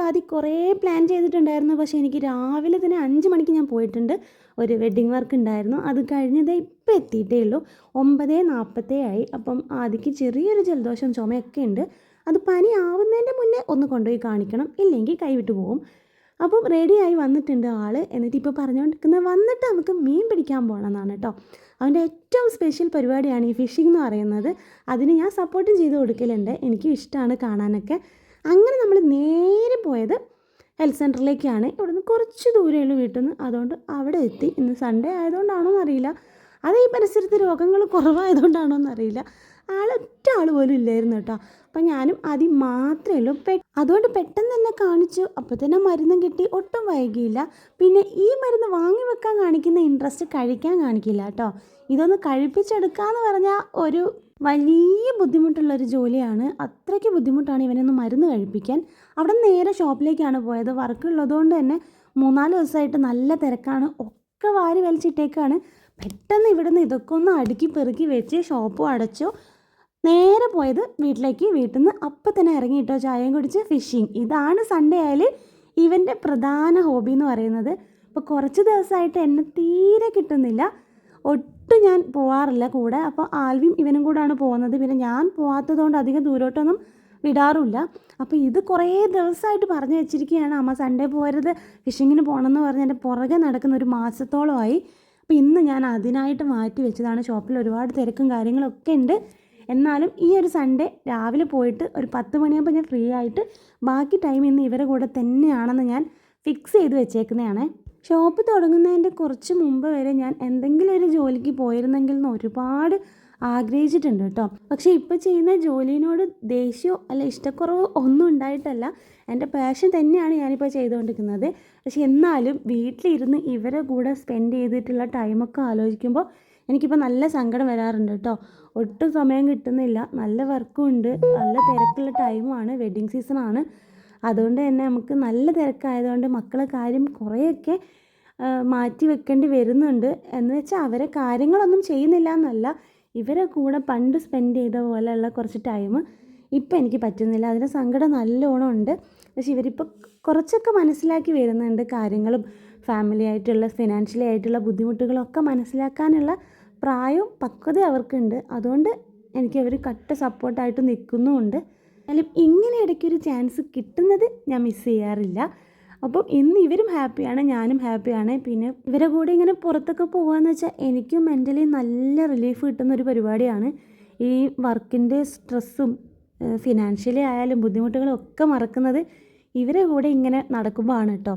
ആദ്യം കുറേ പ്ലാൻ ചെയ്തിട്ടുണ്ടായിരുന്നു. പക്ഷേ എനിക്ക് രാവിലെ തന്നെ 5 മണിക്ക് ഞാൻ പോയിട്ടുണ്ട്. ഒരു വെഡ്ഡിങ് വർക്ക് ഉണ്ടായിരുന്നു. അത് കഴിഞ്ഞതേ ഇപ്പം എത്തിയിട്ടേ ഉള്ളൂ. 9:47 ആയി. അപ്പം ആദ്യക്ക് ചെറിയൊരു ജലദോഷം ചുമയൊക്കെ ഉണ്ട്. അത് പനി ആവുന്നതിൻ്റെ മുന്നേ ഒന്ന് കൊണ്ടുപോയി കാണിക്കണം, ഇല്ലെങ്കിൽ കൈവിട്ട് പോകും. അപ്പം റെഡിയായി വന്നിട്ടുണ്ട് ആൾ. എന്നിട്ട് ഇപ്പോൾ പറഞ്ഞുകൊണ്ടിരിക്കുന്നത് വന്നിട്ട് നമുക്ക് മീൻ പിടിക്കാൻ പോകണം എന്നാണ് കേട്ടോ. അവൻ്റെ ഏറ്റവും സ്പെഷ്യൽ പരിപാടിയാണ് ഈ ഫിഷിംഗ് എന്ന് പറയുന്നത്. അതിന് ഞാൻ സപ്പോർട്ടും ചെയ്ത് കൊടുക്കലുണ്ട്. എനിക്കും ഇഷ്ടമാണ് കാണാനൊക്കെ. അങ്ങനെ നമ്മൾ നേരെ പോയത് ഹെൽത്ത് സെൻറ്ററിലേക്കാണ്. ഇവിടുന്ന് കുറച്ച് ദൂരമുള്ളൂ വീട്ടിൽ നിന്ന്. അതുകൊണ്ട് അവിടെ എത്തി. ഇന്ന് സൺഡേ ആയതുകൊണ്ടാണോ എന്നറിയില്ല, അത് ഈ പരിസരത്ത് രോഗങ്ങൾ കുറവായതുകൊണ്ടാണോ എന്നറിയില്ല, ഒറ്റ ആൾ പോലും ഇല്ലായിരുന്നു കേട്ടോ. അപ്പം ഞാനും ആദ്യം മാത്രമേ ഉള്ളൂ. അതുകൊണ്ട് പെട്ടെന്ന് തന്നെ കാണിച്ചു. അപ്പോൾ തന്നെ മരുന്നും കിട്ടി. ഒട്ടും വൈകിയില്ല. പിന്നെ ഈ മരുന്ന് വാങ്ങി വെക്കാൻ കാണിക്കുന്ന ഇൻട്രസ്റ്റ് കഴിക്കാൻ കാണിക്കില്ല കേട്ടോ. ഇതൊന്ന് കഴിപ്പിച്ചെടുക്കാമെന്ന് പറഞ്ഞാൽ ഒരു വലിയ ബുദ്ധിമുട്ടുള്ളൊരു ജോലിയാണ്. അത്രയ്ക്ക് ബുദ്ധിമുട്ടാണ് ഇവനൊന്ന് മരുന്ന് കഴിപ്പിക്കാൻ. അവിടെ നേരെ ഷോപ്പിലേക്കാണ് പോയത്. വർക്കുള്ളതുകൊണ്ട് തന്നെ 3-4 ദിവസമായിട്ട് നല്ല തിരക്കാണ്. ഒക്കെ വാരി വലിച്ചിട്ടേക്കാണ്. പെട്ടെന്ന് ഇവിടുന്ന് ഇതൊക്കെ ഒന്ന് അടുക്കി പെറുക്കി വെച്ച് ഷോപ്പും അടച്ചു. നേരെ പോയത് വീട്ടിലേക്ക്. വീട്ടിൽ നിന്ന് അപ്പം തന്നെ ഇറങ്ങിയിട്ടോ, ചായയും കുടിച്ച് ഫിഷിങ്. ഇതാണ് സൺഡേ ആയാൽ ഇവൻ്റെ പ്രധാന ഹോബി എന്ന് പറയുന്നത്. അപ്പോൾ കുറച്ച് ദിവസമായിട്ട് എന്നെ തീരെ കിട്ടുന്നില്ല. ഒട്ടും ഞാൻ പോവാറില്ല കൂടെ. അപ്പോൾ ആൽവിയും ഇവനും കൂടാണ് പോകുന്നത്. പിന്നെ ഞാൻ പോകാത്തതുകൊണ്ട് അധികം ദൂരോട്ടൊന്നും വിടാറുമില്ല. അപ്പോൾ ഇത് കുറേ ദിവസമായിട്ട് പറഞ്ഞു വെച്ചിരിക്കുകയാണ്, അമ്മ സൺഡേ പോരുത്, ഫിഷിങ്ങിന് പോകണമെന്ന് പറഞ്ഞ് എൻ്റെ പുറകെ നടക്കുന്ന ഒരു മാസത്തോളമായി. അപ്പോൾ ഇന്ന് ഞാൻ അതിനായിട്ട് മാറ്റി വെച്ചതാണ്. ഷോപ്പിൽ ഒരുപാട് തിരക്കും കാര്യങ്ങളൊക്കെ ഉണ്ട്. എന്നാലും ഈ ഒരു സൺഡേ രാവിലെ പോയിട്ട് ഒരു 10 മണിയാകുമ്പോൾ ഞാൻ ഫ്രീ ആയിട്ട് ബാക്കി ടൈം ഇന്ന് ഇവരെ കൂടെ തന്നെയാണെന്ന് ഞാൻ ഫിക്സ് ചെയ്ത് വെച്ചേക്കുന്നതാണ്. ഷോപ്പ് തുടങ്ങുന്നതിൻ്റെ കുറച്ച് മുമ്പ് വരെ ഞാൻ എന്തെങ്കിലും ഒരു ജോലിക്ക് പോയിരുന്നെങ്കിൽ എന്ന് ഒരുപാട് ആഗ്രഹിച്ചിട്ടുണ്ട് കേട്ടോ. പക്ഷേ ഇപ്പോൾ ചെയ്യുന്ന ജോലിയോട് ദേഷ്യമോ അല്ല ഇഷ്ടക്കുറവോ ഒന്നും ഉണ്ടായിട്ടല്ല. എൻ്റെ പാഷൻ തന്നെയാണ് ഞാനിപ്പോൾ ചെയ്തുകൊണ്ടിരിക്കുന്നത്. പക്ഷേ എന്നാലും വീട്ടിലിരുന്ന് ഇവരെ കൂടെ സ്പെൻഡ് ചെയ്തിട്ടുള്ള ടൈമൊക്കെ ആലോചിക്കുമ്പോൾ എനിക്കിപ്പോൾ നല്ല സങ്കടം വരാറുണ്ട് കേട്ടോ. ഒട്ടും സമയം കിട്ടുന്നില്ല. നല്ല വർക്കും ഉണ്ട്, നല്ല തിരക്കുള്ള ടൈമാണ്, വെഡ്ഡിങ് സീസണാണ്. അതുകൊണ്ട് തന്നെ നമുക്ക് നല്ല തിരക്കായതുകൊണ്ട് മക്കളെ കാര്യം കുറേയൊക്കെ മാറ്റി വെക്കേണ്ടി വരുന്നുണ്ട്. എന്ന് വെച്ചാൽ അവരെ കാര്യങ്ങളൊന്നും ചെയ്യുന്നില്ല എന്നല്ല, ഇവരെ കൂടെ പണ്ട് സ്പെൻഡ് ചെയ്ത പോലെയുള്ള കുറച്ച് ടൈം ഇപ്പം എനിക്ക് പറ്റുന്നില്ല. അതിന് സങ്കടം നല്ലോണം ഉണ്ട്. പക്ഷേ ഇവരിപ്പോൾ കുറച്ചൊക്കെ മനസ്സിലാക്കി വരുന്നുണ്ട്. കാര്യങ്ങളും ഫാമിലി ആയിട്ടുള്ള ഫിനാൻഷ്യലി ആയിട്ടുള്ള ബുദ്ധിമുട്ടുകളൊക്കെ മനസ്സിലാക്കാനുള്ള പ്രായവും പക്വത അവർക്കുണ്ട്. അതുകൊണ്ട് എനിക്ക് അവർ കട്ട സപ്പോർട്ടായിട്ട് നിൽക്കുന്നുമുണ്ട്. എന്നാലും ഇങ്ങനെ ഇടയ്ക്കൊരു ചാൻസ് കിട്ടുന്നത് ഞാൻ മിസ് ചെയ്യാറില്ല. അപ്പം ഇന്ന് ഇവരും ഹാപ്പിയാണ്, ഞാനും ഹാപ്പിയാണ്. പിന്നെ ഇവരെ കൂടെ ഇങ്ങനെ പുറത്തൊക്കെ പോകുകയെന്ന് വെച്ചാൽ എനിക്കും മെൻ്റലി നല്ല റിലീഫ് കിട്ടുന്നൊരു പരിപാടിയാണ്. ഈ വർക്കിൻ്റെ സ്ട്രെസ്സും ഫിനാൻഷ്യലി ആയാലും ബുദ്ധിമുട്ടുകളും ഒക്കെ മറക്കുന്നത് ഇവരെ കൂടെ ഇങ്ങനെ നടക്കുമ്പോൾ ആണ് കേട്ടോ.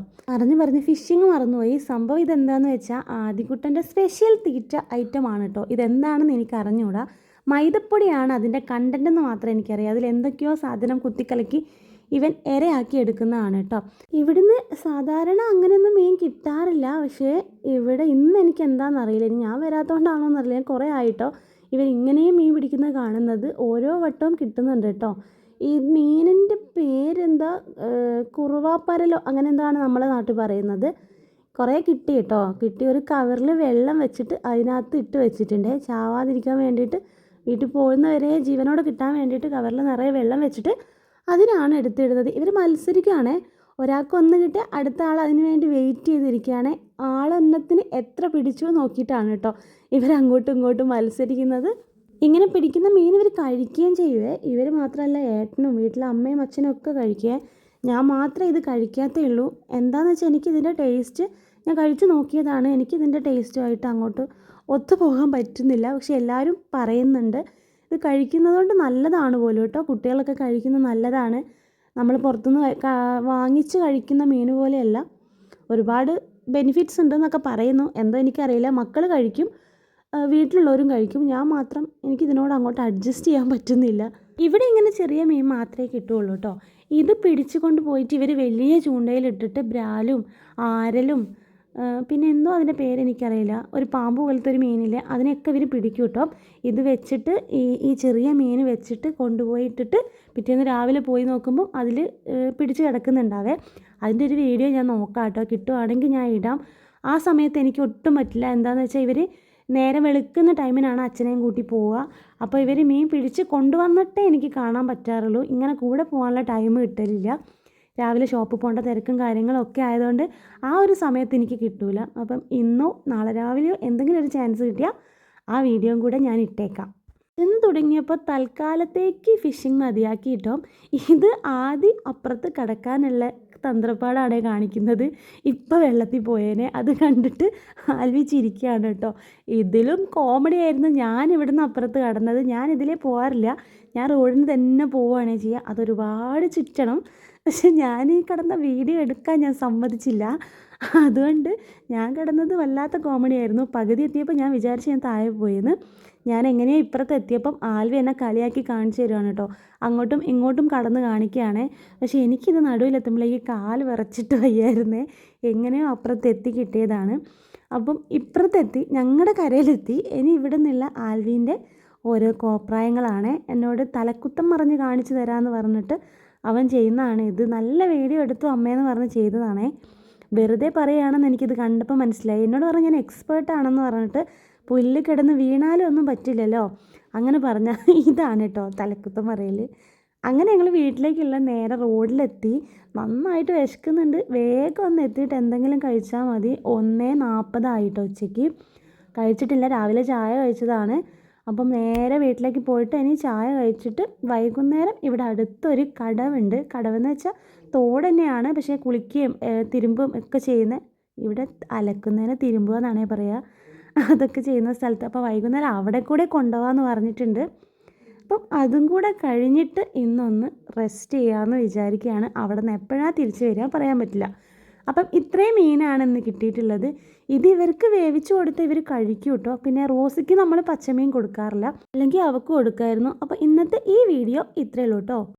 പറഞ്ഞ് ഫിഷിങ് മറന്നുപോയി. സംഭവം ഇതെന്താണെന്ന് വെച്ചാൽ ആദികുട്ടൻ്റെ സ്പെഷ്യൽ തീറ്റ ഐറ്റമാണ് കേട്ടോ. ഇതെന്താണെന്ന് എനിക്ക് അറിഞ്ഞുകൂടാ. മൈദപ്പൊടിയാണ് അതിൻ്റെ കണ്ടൻ്റ് എന്ന് മാത്രമേ എനിക്കറിയാം. അതിൽ എന്തൊക്കെയോ സാധനം കുത്തിക്കലക്കി ഇവൻ ഇരയാക്കി എടുക്കുന്നതാണ് കേട്ടോ. ഇവിടുന്ന് സാധാരണ അങ്ങനെയൊന്നും മീൻ കിട്ടാറില്ല. പക്ഷേ ഇവിടെ ഇന്ന് എനിക്ക് എന്താണെന്നറിയില്ല, ഇനി ഞാൻ വരാത്തതുകൊണ്ടാണോ എന്നറിയില്ല, ഞാൻ കുറേ ആയിട്ടോ ഇവൻ ഇങ്ങനെയും മീൻ പിടിക്കുന്നത് കാണുന്നത്. ഓരോ വട്ടവും കിട്ടുന്നുണ്ട് കേട്ടോ. ഈ മീനിൻ്റെ പേരെന്താ, കുറുവാപ്പരലോ അങ്ങനെ എന്താണ് നമ്മളെ നാട്ടിൽ പറയുന്നത്. കുറേ കിട്ടി കേട്ടോ. കിട്ടി ഒരു കവറിൽ വെള്ളം വെച്ചിട്ട് അതിനകത്ത് ഇട്ട് വെച്ചിട്ടുണ്ട്, ചാവാതിരിക്കാൻ വേണ്ടിയിട്ട്. വീട്ടിൽ പോകുന്നവരെ ജീവനോടെ കിട്ടാൻ വേണ്ടിയിട്ട് കവറിൽ നിറയെ വെള്ളം വെച്ചിട്ട് അതിനാണ് എടുത്തിടുന്നത്. ഇവർ മത്സരിക്കുകയാണ്. ഒരാൾക്ക് ഒന്ന് കിട്ടിയാൽ അടുത്ത ആൾ അതിന് വേണ്ടി വെയിറ്റ് ചെയ്തിരിക്കുകയാണ്. ആളെണ്ണത്തിന് എത്ര പിടിച്ചു നോക്കിയിട്ടാണ് കേട്ടോ ഇവരങ്ങോട്ടും ഇങ്ങോട്ടും മത്സരിക്കുന്നത്. ഇങ്ങനെ പിടിക്കുന്ന മീൻ ഇവർ കഴിക്കുകയും ചെയ്യുവേ. ഇവർ മാത്രമല്ല, ഏട്ടനും വീട്ടിലെ അമ്മയും അച്ഛനും ഒക്കെ കഴിക്കുക. ഞാൻ മാത്രമേ ഇത് കഴിക്കാത്തേ ഉള്ളൂ. എന്താണെന്ന് വെച്ചാൽ എനിക്കിതിൻ്റെ ടേസ്റ്റ് ഞാൻ കഴിച്ചു നോക്കിയതാണ്. എനിക്കിതിൻ്റെ ടേസ്റ്റുമായിട്ട് അങ്ങോട്ട് ഒത്തുപോകാൻ പറ്റുന്നില്ല. പക്ഷെ എല്ലാവരും പറയുന്നുണ്ട് ഇത് കഴിക്കുന്നതുകൊണ്ട് നല്ലതാണ് പോലും കേട്ടോ. കുട്ടികളൊക്കെ കഴിക്കുന്നത് നല്ലതാണ്. നമ്മൾ പുറത്തുനിന്ന് വാങ്ങിച്ച് കഴിക്കുന്ന മീൻ പോലെയല്ല, ഒരുപാട് ബെനിഫിറ്റ്സ് ഉണ്ടെന്നൊക്കെ പറയുന്നു. എന്തോ എനിക്കറിയില്ല. മക്കൾ കഴിക്കും, വീട്ടിലുള്ളവരും കഴിക്കും. ഞാൻ മാത്രം എനിക്കിതിനോട് അങ്ങോട്ട് അഡ്ജസ്റ്റ് ചെയ്യാൻ പറ്റുന്നില്ല. ഇവിടെ ഇങ്ങനെ ചെറിയ മീൻ മാത്രമേ കിട്ടുകയുള്ളൂ കേട്ടോ. ഇത് പിടിച്ചു കൊണ്ട് പോയിട്ട് ഇവർ വലിയ ചൂണ്ടയിലിട്ടിട്ട് ബ്രാലും ആരലും പിന്നെ എന്തോ അതിൻ്റെ പേരെനിക്കറിയില്ല, ഒരു പാമ്പ് പോലത്തെ ഒരു മീനില്ലേ, അതിനെയൊക്കെ ഇവർ പിടിക്കും കേട്ടോ. ഇത് വെച്ചിട്ട് ഈ ചെറിയ മീൻ വെച്ചിട്ട് കൊണ്ടുപോയിട്ടിട്ട് പിറ്റേന്ന് രാവിലെ പോയി നോക്കുമ്പം അതിൽ പിടിച്ച് കിടക്കുന്നുണ്ടാവേ. അതിൻ്റെ ഒരു വീഡിയോ ഞാൻ നോക്കാം കേട്ടോ. കിട്ടുവാണെങ്കിൽ ഞാൻ ഇടാം. ആ സമയത്ത് എനിക്ക് ഒട്ടും പറ്റില്ല. എന്താണെന്ന് വെച്ചാൽ ഇവർ നേരെ വെളുക്കുന്ന ടൈമിനാണ് അച്ഛനെയും കൂട്ടി പോവുക. അപ്പോൾ ഇവർ മീൻ പിടിച്ച് കൊണ്ടുവന്നിട്ടേ എനിക്ക് കാണാൻ പറ്റാറുള്ളൂ. ഇങ്ങനെ കൂടെ പോകാനുള്ള ടൈം കിട്ടലില്ല. രാവിലെ ഷോപ്പിൽ പോകേണ്ട തിരക്കും കാര്യങ്ങളും ഒക്കെ ആയതുകൊണ്ട് ആ ഒരു സമയത്ത് എനിക്ക് കിട്ടൂല. അപ്പം ഇന്നോ നാളെ രാവിലെയോ എന്തെങ്കിലും ഒരു ചാൻസ് കിട്ടിയാൽ ആ വീഡിയോയും കൂടെ ഞാൻ ഇട്ടേക്കാം. എന്ന് തുടങ്ങിയപ്പോൾ തൽക്കാലത്തേക്ക് ഫിഷിങ് മതിയാക്കിയിട്ടോ. ഇത് ആദ്യം അപ്പുറത്ത് കടക്കാനുള്ള തന്ത്രപ്പാടാണ് കാണിക്കുന്നത്. ഇപ്പം വെള്ളത്തിൽ പോയേനെ അത് കണ്ടിട്ട് ആൽവി ചിരിക്കുകയാണ് കേട്ടോ. ഇതിലും കോമഡി ആയിരുന്നു ഞാൻ ഇവിടുന്ന് അപ്പുറത്ത് കടന്നത്. ഞാൻ ഇതിലേ പോകാറില്ല, ഞാൻ റോഡിൽ നിന്ന് തന്നെ പോവുകയാണേ ചെയ്യുക. അതൊരുപാട് ചുറ്റണം. പക്ഷെ ഞാൻ ഈ കിടന്ന വീഡിയോ എടുക്കാൻ ഞാൻ സമ്മതിച്ചില്ല. അതുകൊണ്ട് ഞാൻ കിടന്നത് വല്ലാത്ത കോമഡി ആയിരുന്നു. പകുതി എത്തിയപ്പോൾ ഞാൻ വിചാരിച്ച് ഞാൻ താഴെ പോയെന്ന്. ഞാൻ എങ്ങനെയോ ഇപ്പുറത്ത് എത്തിയപ്പം ആൽവി എന്നെ കളിയാക്കി കാണിച്ചു തരുവാണ് കേട്ടോ. അങ്ങോട്ടും ഇങ്ങോട്ടും കടന്ന് കാണിക്കുകയാണ്. പക്ഷേ എനിക്കിത് നടുവിലെത്തുമ്പോഴേക്ക് കാല് വിറച്ചിട്ട് വയ്യായിരുന്നേ. എങ്ങനെയോ അപ്പുറത്ത് എത്തി കിട്ടിയതാണ്. അപ്പം ഇപ്പുറത്തെത്തി, ഞങ്ങളുടെ കരയിലെത്തി. ഇനി ഇവിടെ നിന്നുള്ള ആൽവീൻ്റെ ഓരോ കോപ്രായങ്ങളാണ്. എന്നോട് തലക്കുത്തം മറിഞ്ഞ് കാണിച്ചു തരാമെന്ന് പറഞ്ഞിട്ട് അവൻ ചെയ്യുന്നതാണ്. ഇത് നല്ല വീഡിയോ എടുത്തു അമ്മയെന്ന് പറഞ്ഞ് ചെയ്തതാണേ. വെറുതെ പറയുകയാണെന്ന് എനിക്കിത് കണ്ടപ്പോൾ മനസ്സിലായി. എന്നോട് പറഞ്ഞ് ഞാൻ എക്സ്പേർട്ടാണെന്ന് പറഞ്ഞിട്ട് പുല്ല് കിടന്ന് വീണാലും ഒന്നും പറ്റില്ലല്ലോ അങ്ങനെ പറഞ്ഞാൽ ഇതാണ് കേട്ടോ തലക്കുത്തം പറയൽ. അങ്ങനെ ഞങ്ങൾ വീട്ടിലേക്കുള്ള നേരെ റോഡിലെത്തി. നന്നായിട്ട് വിശക്കുന്നുണ്ട്, വേഗം ഒന്ന് എത്തിയിട്ട് എന്തെങ്കിലും കഴിച്ചാൽ മതി. 1:40 ഉച്ചയ്ക്ക്. കഴിച്ചിട്ടില്ല, രാവിലെ ചായ കഴിച്ചതാണ്. അപ്പം നേരെ വീട്ടിലേക്ക് പോയിട്ട് ഇനി ചായ കഴിച്ചിട്ട് വൈകുന്നേരം ഇവിടെ അടുത്തൊരു കടവുണ്ട്. കടവെന്ന് വെച്ചാൽ തോട് തന്നെയാണ്, പക്ഷേ കുളിക്കുകയും തിരുമ്പും ഒക്കെ ചെയ്യുന്നത്. ഇവിടെ അലക്കുന്നതിന് തിരുമ്പുക എന്നാണേ പറയുക. അതൊക്കെ ചെയ്യുന്ന സ്ഥലത്ത്. അപ്പോൾ വൈകുന്നേരം അവിടെ കൂടെ കൊണ്ടുപോകാമെന്ന് പറഞ്ഞിട്ടുണ്ട്. അപ്പം അതും കൂടെ കഴിഞ്ഞിട്ട് ഇന്നൊന്ന് റെസ്റ്റ് ചെയ്യാമെന്ന് വിചാരിക്കുകയാണ്. അവിടെ നിന്ന് എപ്പോഴാണ് തിരിച്ചു വരിക പറയാൻ പറ്റില്ല. അപ്പം ഇത്രയും മീനാണ് ഇന്ന് കിട്ടിയിട്ടുള്ളത്. ഇത് ഇവർക്ക് വേവിച്ച് കൊടുത്ത് ഇവർ കഴിക്കും കേട്ടോ. പിന്നെ റോസിക്ക് നമ്മൾ പച്ചമീൻ കൊടുക്കാറില്ല, അല്ലെങ്കിൽ അവൾക്ക് കൊടുക്കായിരുന്നു. അപ്പോൾ ഇന്നത്തെ ഈ വീഡിയോ ഇത്രയേ ഉള്ളൂ കേട്ടോ.